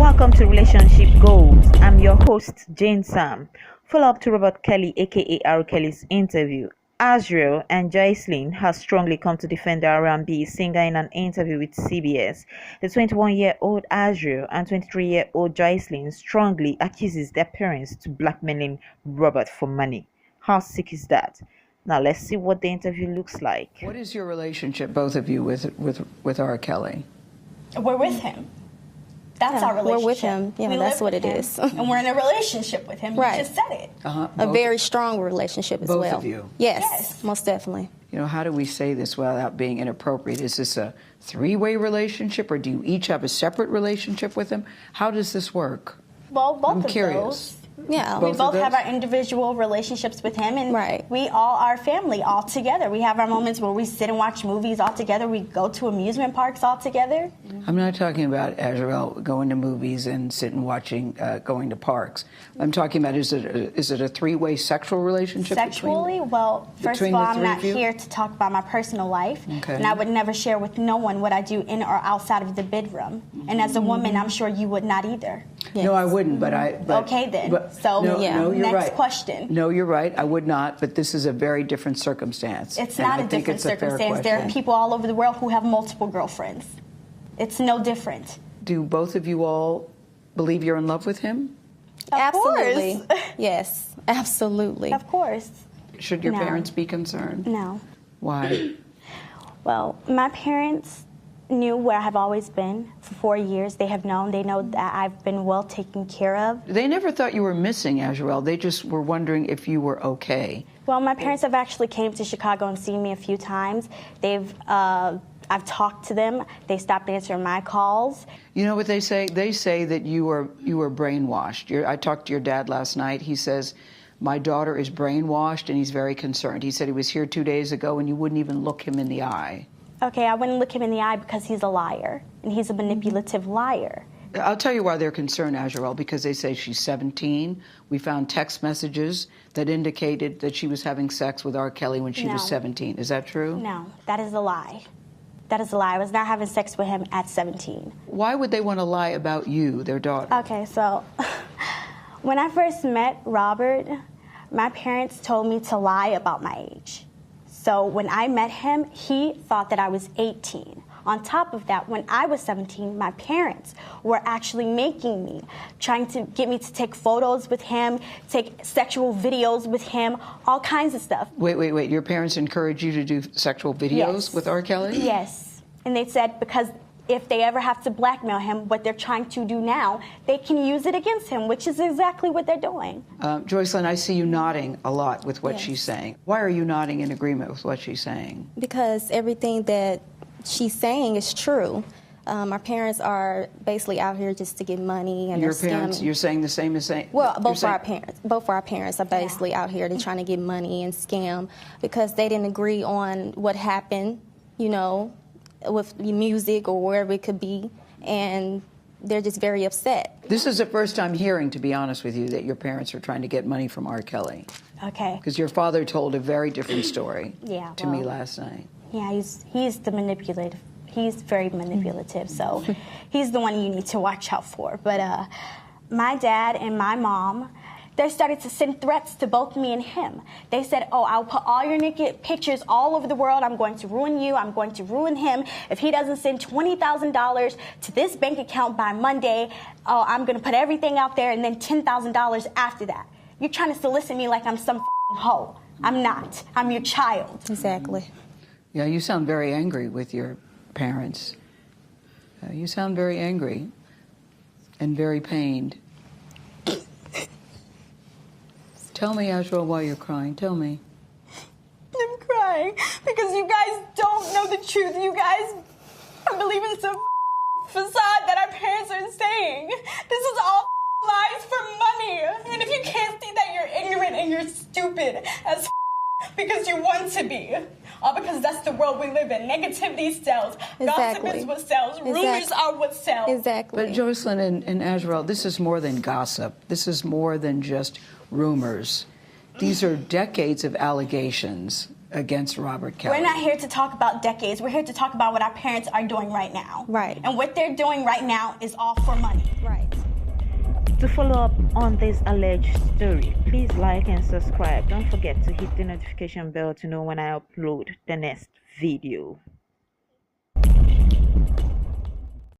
Welcome to Relationship Goals. I'm your host, Jane Sam. Follow up to R.Kelly, aka r.kelly's interview. Azriel and Jocelyn has strongly come to defend the R&B singer in an interview with CBS. The 21-year-old Azriel and 23-year-old Jocelyn strongly accuses their parents to blackmailing Robert for money. How sick is that? Now let's see what the interview looks like. What is your relationship, both of you, with R. Kelly? We're with him. That's our relationship. We're with him. Yeah, that's what it is. And we're in a relationship with him. Right. You just said it. A very strong relationship as well. Both of you? Yes, most definitely. You know, how do we say this without being inappropriate? Is this a three-way relationship, or do you each have a separate relationship with him? How does this work? Well, both I'm of curious. those. Yeah. We both have our individual relationships with him, and Right. we all are family all together. We have our moments where we sit and watch movies all together. We go to amusement parks all together. I'm not talking about Azriel going to movies and sitting watching, going to parks. I'm talking about, is it a three-way sexual relationship? Sexually? Well, first of between all, the I'm three not of you? here to talk about my personal life. Okay. And I would never share with no one what I do in or outside of the bedroom. And as a woman, I'm sure you would not either. No, I wouldn't, but Okay, then. No, you're next right. question. No, you're right. I would not, but this is a very different circumstance. It's and not I a think different it's a fair circumstance. There are question. people all over the world who have multiple girlfriends. It's no different. Do both of you all believe you're in love with him? Of Absolutely. course. Yes, absolutely. Of course. Should your No. parents be concerned? No. Why? Well, my parents knew where I have always been for 4 years. They have known. They know that I've been well taken care of. They never thought you were missing, Azriel. They just were wondering if you were okay. Well, my parents have actually came to Chicago and seen me a few times. I've talked to them. They stopped answering my calls. You know what they say? They say that you were brainwashed. I talked to your dad last night. He says, my daughter is brainwashed, and he's very concerned. He said he was here 2 days ago, and you wouldn't even look him in the eye. Okay, I wouldn't look him in the eye because he's a liar, and he's a manipulative liar. I'll tell you why they're concerned, Azriel, because they say she's 17. We found text messages that indicated that she was having sex with R. Kelly when she was No. 17. Is that true? No, that is a lie. That is a lie. I was not having sex with him at 17. Why would they want to lie about you, their daughter? Okay, so when I first met Robert, my parents told me to lie about my age. So when I met him, he thought that I was 18. On top of that, when I was 17, my parents were actually making me, trying to get me to take photos with him, take sexual videos with him, all kinds of stuff. Wait. Your parents encouraged you to do sexual videos Yes. with R. Kelly? Yes. And they said because if they ever have to blackmail him, what they're trying to do now, they can use it against him, which is exactly what they're doing. Jocelyn, I see you nodding a lot with what Yes. she's saying. Why are you nodding in agreement with what she's saying? Because everything that she's saying is true. Our parents are basically out here just to get money, and Your they're parents, scamming. you're saying the same as saying? Well, you're both saying- of our parents are basically out here. They're trying to get money and scam because they didn't agree on what happened, you know, with music or wherever it could be, and they're just very upset. This is the first time hearing, to be honest with you, that your parents are trying to get money from R. Kelly. Okay. Because your father told a very different story Yeah, to me well- last night. Yeah, he's the manipulative. He's very manipulative, so he's the one you need to watch out for. But my dad and my mom, they started to send threats to both me and him. They said, oh, I'll put all your naked pictures all over the world. I'm going to ruin you. I'm going to ruin him. If he doesn't send $20,000 to this bank account by Monday, oh, I'm going to put everything out there and then $10,000 after that. You're trying to solicit me like I'm some hoe. I'm not. I'm your child. Exactly. Yeah, you sound very angry with your parents. You sound very angry and very pained. Tell me, Azriel, why you're crying. Tell me. I'm crying because you guys don't know the truth. You guys are believing some facade that our parents are saying. This is all lies for money. And if you can't see that, you're ignorant and you're stupid as because you want to be. All because that's the world we live in. Negativity sells. Exactly. Gossip is what sells. Rumors are what sells. Exactly. But Jocelyn and Azriel, this is more than gossip. This is more than just rumors. These are decades of allegations against Robert Kelly. We're not here to talk about decades. We're here to talk about what our parents are doing right now. Right. And what they're doing right now is all for money. Right. To follow up on this alleged story, please like and subscribe. Don't forget to hit the notification bell to know when I upload the next video.